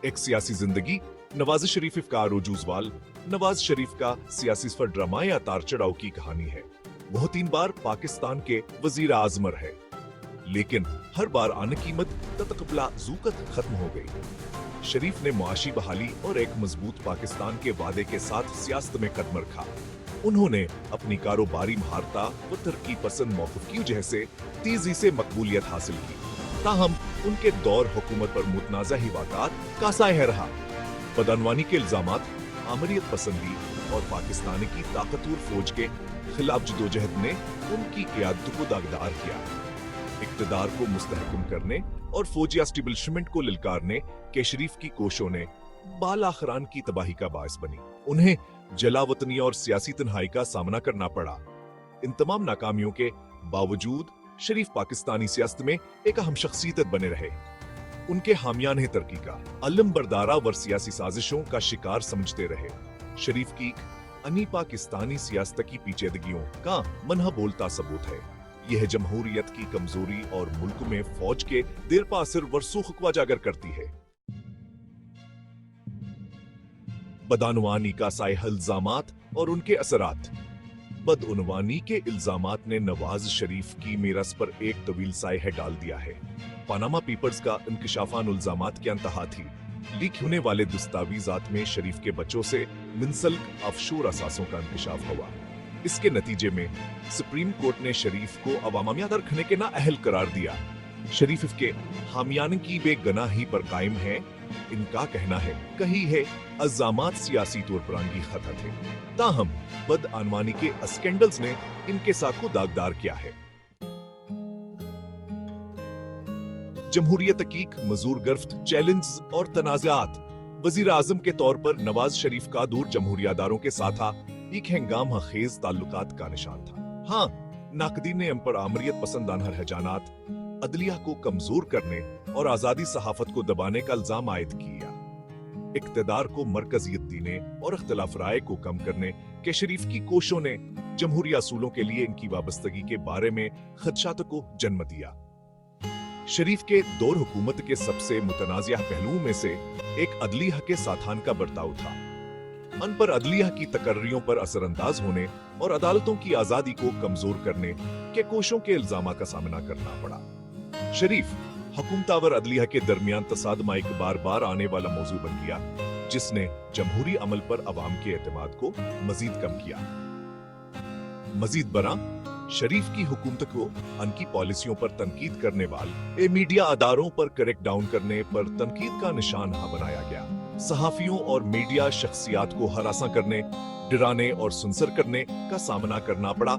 एक सियासी जिंदगी, नवाज शरीफ इफ्कार रुजूजवाल। नवाज शरीफ का सियासी सफर ड्रामा या तार चढ़ाव की कहानी है। वो 3 बार पाकिस्तान के वजीर आजम रहे, लेकिन हर बार आने कीमत ततकबला जूकत खत्म हो गई। शरीफ ने मुआशी बहाली और एक मजबूत पाकिस्तान के वादे के साथ सियासत में कदम रखा। उन्होंने अपनी कारोबारी महारता व तरक्की पसंद मौक़िफ़ की वजह से तेजी से मकबूलियत हासिल की। ताहम उनके दौर हुकूमत पर मुतनाज़ा ही वाक़ात का साया रहा। बदअनवानी के इल्ज़ामात, आमरीत पसंदी और पाकिस्तान की ताकतवर फौज के खिलाफ जदोजहद ने उनकी क़यादत को दागदार किया। इक़्तिदार को मुस्तहकम करने और फौजी एस्टेब्लिशमेंट को ललकारने के शरीफ की कोशिशों ने बालाखरान की तबाही का बायस बनी। उन्हें जलावतनी और सियासी तन्हाई का सामना करना पड़ा। इन तमाम नाकामियों के बावजूद शरीफ पाकिस्तानी सियासत में एक अहम शख्सियत बने रहे। उनके हामियान तरक्की का अलम बरदारा वर सियासी साजिशों का शिकार समझते रहे। शरीफ की अनी पाकिस्तानी सियासत की पेचीदगियों का मनहा बोलता सबूत है। यह जमहूरियत की कमजोरी और मुल्क में फौज के देर पासर वरसूख को उजागर करती है। बदअनवानी का साया इल्जामात और उनके असरात। बदअनवानी के इल्जामात ने नवाज शरीफ की मीरास पर एक तवील साया डाल दिया है। पनामा पेपर्स का इंकशाफान इल्जामात की इंतहा थी। लीक होने वाले दस्तावेजात में शरीफ के बच्चों से मुंसलिक ऑफशोर असासों का इंकशाफ हुआ। इसके नतीजे में सुप्रीम कोर्ट ने शरीफ को अवामियत रखने के नाअहल करार दिया। शरीफ के हामियान की बेगनाही पर कायम है। इनका कहना है कही है अज़ामात सियासी तौर पर आंगी खता थे। ताहम बदअनवानी के स्कैंडल्स ने इनके साथ को दागदार किया है। जमहूरियत तकीक, मजूर गिरफ्त, चैलेंज और तनाज़ात। वजीर आजम के तौर पर नवाज शरीफ का दूर जमहूरियादारों के साथ एक हंगामा खेज ताल्लुकात का निशान था। हाँ, नाकदीन ने इन पर आमरीत पसंदाना रुझानात, अदलिया को कमजोर करने और आजादी सहाफत को दबाने का इल्जाम आयद किया। इक्तदार को मरकजियत देने और इख्तिलाफ राय को कम करने के शरीफ की कोशिशों ने जमहूरी असूलों के लिए इनकी वाबस्तगी के बारे में खदशात को जन्म दिया। शरीफ के दौर हुकूमत के सबसे मुतनाज़िया पहलुओं में से एक अदलिया के साथान का बर्ताव था। अन पर अदलिया की तकर्रियों पर असरअंदाज होने और अदालतों की आजादी को कमजोर करने के कोशिशों के इल्जाम का सामना करना पड़ा। शरीफ हुकूमतावर अदलिया के दरमियान तसादमा एक बार बार आने वाला मौजू बन गया, जिसने जमहूरी अमल पर अवाम के एतमाद को मजीद कम किया। मजीद बरा शरीफ की हुकूमत को उनकी पॉलिसियों पर तनकीद करने वाले मीडिया अदारों पर क्रैक डाउन करने पर तनकीद का निशाना बनाया गया। सहाफियों और मीडिया शख्सियात को हरासा करने, डराने और सुनसर करने का सामना करना पड़ा,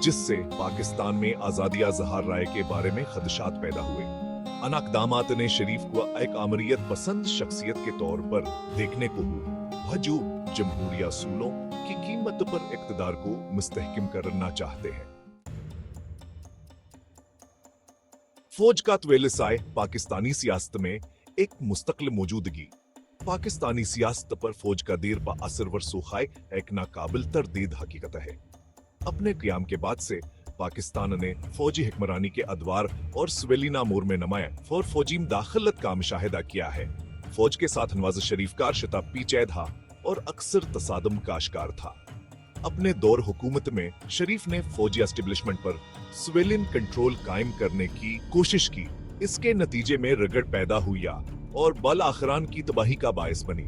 जिससे पाकिस्तान में आजादी ज़हार राय के बारे में खदशात पैदा हुए। अन अक़दामात ने शरीफ को एक आमरीत पसंद शख्सियत के तौर पर देखने को हुआ, जो जमहूरी असूलों की कीमत पर इक़्तिदार को मुस्तहकम करना चाहते हैं। फौज का तवेलसाए पाकिस्तानी सियासत में एक मुस्तकिल मौजूदगी। पाकिस्तानी सियासत पर फौज का देर बा असर वरसूखाए एक नाकाबिल तरदीद हकीकत है। अपने क़याम के बाद से पाकिस्तान ने फौजी हुक्मरानी के अदवार और सवेलिना मोर में नुमाया और फौजी मुदाखलत का मुशाहिदा किया है। फौज के साथ नवाज शरीफ का रिश्ता पेचीदा और अक्सर तसादम का शिकार था। अपने दौर हुकूमत में शरीफ ने फौजी एस्टेब्लिशमेंट पर सिविलियन कंट्रोल कायम करने की कोशिश की। इसके नतीजे में रगड़ पैदा हुई और बालाखरान की तबाही का बायस बनी।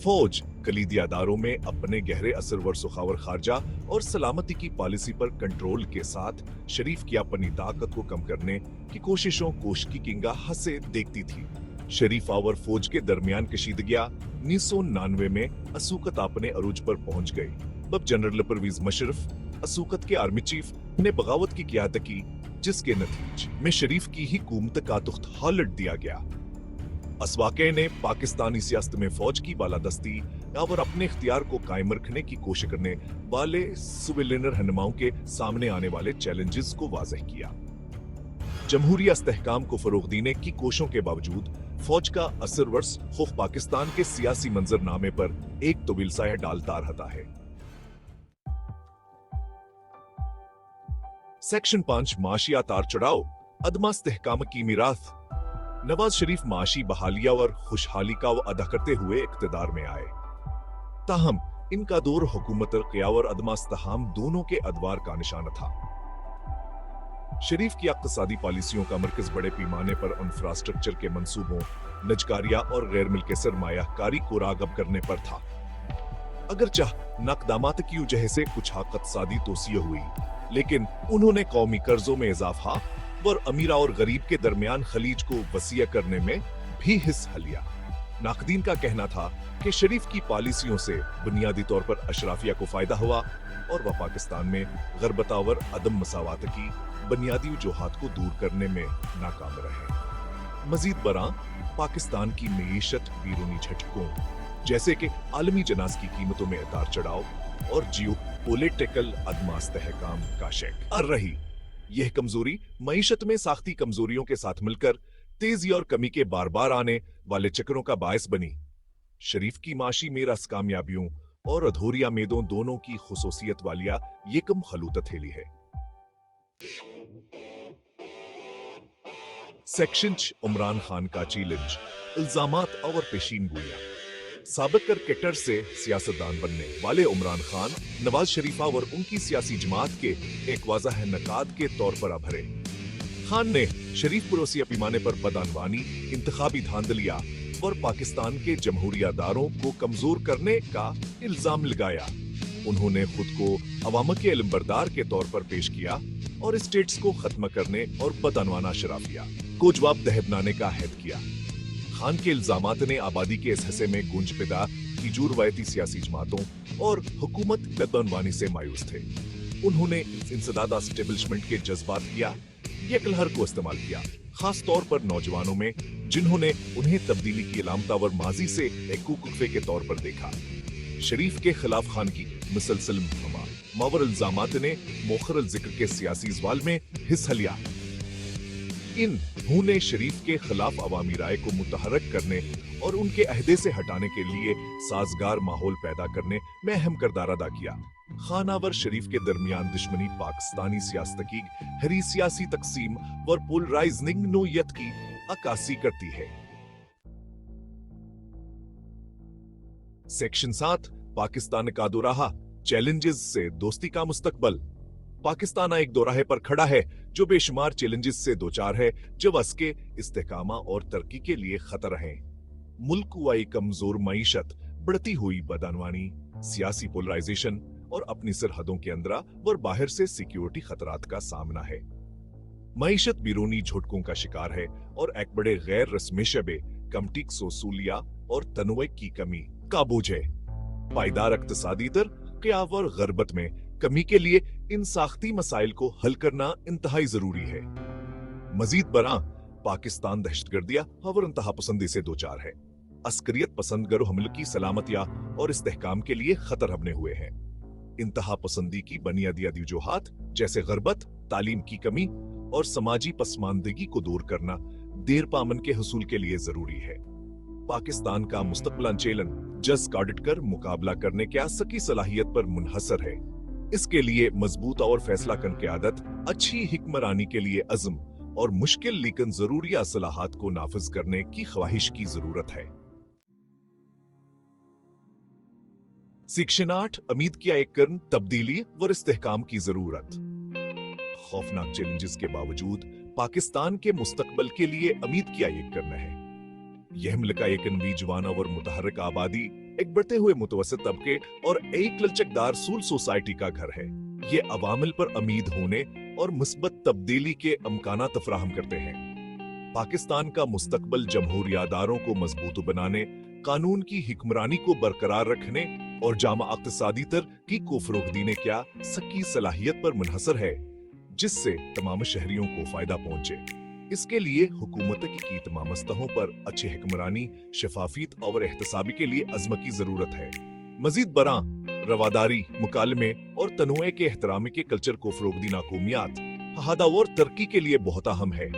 फौज कलीदी अदारों में अपने गहरे असर वर सुखावर खारजा और सलामती की पॉलिसी पर कंट्रोल के साथ शरीफ की अपनी ताकत को कम करने की कोशिशों कोश की किंगा हंसे देखती थी। शरीफ और फौज के दरमियान कशीदगियां 1999 में असूकत अपने अरूज पर पहुंच गई। तब जनरल परवेज मुशर्रफ असूकत के आर्मी चीफ ने बगावत की क़यादत की, जिसके नतीजे में शरीफ की ही हुकूमत का तुख्त हालत दिया गया। इस वाक़े ने पाकिस्तानी सियासत में फौज की बालादस्ती और अपने इख्तियार को कायम रखने की कोशिश करने वाले सिविलियन रहनुमाओं के सामने आने वाले चैलेंजेस को वाज़ेह किया। जमहूरी इस्तेहकाम को फरोग देने की कोशिशों के बावजूद फौज का असर वर्स खौफ पाकिस्तान के सियासी मंजरनामे पर एक तवील साया डालता रहता है। सेक्शन 5 माशिया तार चढ़ाओ, अदमा इस्तेहकाम की मीराथ। नवाज शरीफ माशी बहालिया और खुशहाली का अदा करते हुए इक्तदार में आए। ताहम इनका दौर हुकूमत क़िया और अदम इस्तेहकाम दोनों के अदवार का निशान था। शरीफ की इक़्तिसादी पॉलिसियों का मरकज बड़े पैमाने पर इंफ्रास्ट्रक्चर के मंसूबों, नजकारिया और गैर मिल्की सरमायाकारी को राग़ब करने पर था। अगरचे नकदामात की वजह से कुछ इक़्तिसादी तोसी हुई, लेकिन उन्होंने कौमी कर्जों में इजाफा और अमीरा और गरीब के दरमियान खलीज को वसीय करने में भी हिस्सा लिया। नाक़दीन का कहना था कि शरीफ की पॉलिसियों से बुनियादी तौर पर अशराफिया को फायदा हुआ और वह पाकिस्तान में गरबता और अदम मसावत की बुनियादी वजूहात को दूर करने में नाकाम रहे। मजीद बरां पाकिस्तान की मईशत बैरूनी झटकों जैसे कि आलमी जनाज की कीमतों में उतार चढ़ाव और जियो पॉलिटिकल अदम इस्तेहकाम का शिकार रही। यह कमजोरी मईशत में साख्ती कमजोरियों के साथ मिलकर तेजी और कमी के बार बार आने वाले चक्रों का बायस बनी। शरीफ की माशी मेरास कामयाबियों और अधूरिया मेदों दोनों की खुसूसियत वालिया ये कम खलूत हथेली है। सेक्शन इमरान खान का चैलेंज, इल्जामात और पेशीन गोइयां। साबिक क्रिकेटर से सियासतदान बनने वाले इमरान खान नवाज शरीफ और उनकी सियासी जमात के एक वाज़ह नकाद के तौर पर अभरे। खान ने शरीफ पड़ोसी पैमाने पर बदअनवानी, इंतखाबी धांधलिया और पाकिस्तान के जमहूरियादारों को कमजोर करने का इल्जाम लगाया। उन्होंने खुद को अवाम के इल्मबरदार के तौर पर पेश किया और स्टेट्स को खत्म करने और बदअनवाना शराफिया को जवाबदेह बनाने का अहद किया। खान के इल्जामात ने आबादी के इस हिस्से में गूंज पैदा की जो रवायती सियासी जमातों और हुकूमत बदअनवानी से मायूस थे। उन्होंने इंसदाद एस्टेब्लिशमेंट के जज्बात किया ये कलहर को इस्तेमाल किया, खास तौर पर नौजवानों में, जिन्होंने उन्हें तब्दीली की अलामतावर माजी से एक कुफे के तौर पर देखा। शरीफ के खिलाफ खान की मुसलसल मावर इल्जामात ने मोखरल जिक्र के सियासी सवाल में हिस्सा लिया। इन्होंने शरीफ के खिलाफ अवामी राय को मुतहरक करने और उनके अहदे से हटाने के लिए साजगार माहौल पैदा करने में अहम किरदार अदा किया। खानावर शरीफ के दरमियान दुश्मनी पाकिस्तानी सियासत की हरी सियासी तकसीम और पोलराइजिंग नोयत की अक्कासी करती है। सेक्शन 7, पाकिस्तान का दोराहा, चैलेंजेस से दोस्ती का मुस्तकबल। पाकिस्तान एक दोराहे पर खड़ा है जो बेशुमार चैलेंजेस से दोचार है, जो उसके इस्तेकामा और तरक्की के लिए खतरा है। मुल्क वाई कमजोर मईशत, बढ़ती हुई बदअनवानी, सियासी पोलराइजेशन और अपनी सरहदों के अंदर और बाहर से सिक्योरिटी खतरात का सामना है। मईशत बैरूनी झटकों का शिकार है और एक बड़े गैर रस्मी शबे, कमटिक सोसूलिया और तनवे की कमी का बोझ है। पायदार इक्तिसादी दर, क़िया और गरबत में कमी के लिए इन साख्ती मसाइल को हल करना इंतहाई जरूरी है। मजीद बरां पाकिस्तान दहशतगर्दिया और इंतहा पसंदी से दोचार है। अस्करियत पसंद गरो हमल की सलामतिया और इस्तेहकाम के लिए खतर बने हुए हैं। इंतहा पसंदी की बुनियादी वजूहात जैसे गरबत, तालीम की कमी और समाजी पसमानदगी को दूर करना देर पामन के हसूल के लिए जरूरी है। पाकिस्तान का मुस्तकबिल चैलेंज जस काडिट कर मुकाबला करने की सकी सलाहियत पर मुनहसर है। इसके लिए मजबूत और फैसला कन की आदत, अच्छी हिक्मरानी के लिए अज़म और मुश्किल लेकिन जरूरी असलाहात को नाफिज करने की ख्वाहिश की जरूरत है। सेक्शन 8, उम्मीद किया एक कर्न, तब्दीली और इस्तेहकाम की जरूरत। खौफनाक चैलेंजेस के बावजूद पाकिस्तान के मुस्तकबिल के लिए उम्मीद किया एक करना है। यह मुल्क एक नौजवान और मुतहरक आबादी, एक बढ़ते हुए मुतवसत तबके और एक लचकदार सूल सोसाइटी का घर है। ये अवामिल पर उम्मीद होने और मुस्बत तब्दीली के अमकानात फराहम करते हैं। पाकिस्तान का मुस्तकबिल जमहूरियादारों को मजबूत बनाने, कानून की हिक्मरानी को बरकरार रखने और जामा इक्तिसादी तरक्की को फरोग देने क्या सकी सलाहियत पर मुनहसर है, जिससे तमाम शहरियों को फायदा पहुंचे। इसके लिए हुकूमत की तमाम सतहों पर अच्छी हिक्मरानी, शफाफियत और एहतसाबी के लिए अज़्म की जरूरत है। मजीद बरां रवादारी, मुकालमे और तनोए के एहतराम के कल्चर को फरोग देना कौमियात, हहादा और तरक्की के लिए बहुत अहम है।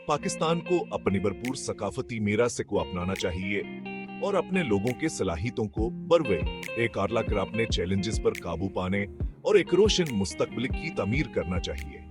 पाकिस्तान को अपनी भरपूर सकाफती मीरास को अपनाना चाहिए और अपने लोगों के सलाहियतों को बरवे एक आरला कर अपने चैलेंजेस पर काबू पाने और एक रोशन मुस्तकबिल की तमीर करना चाहिए।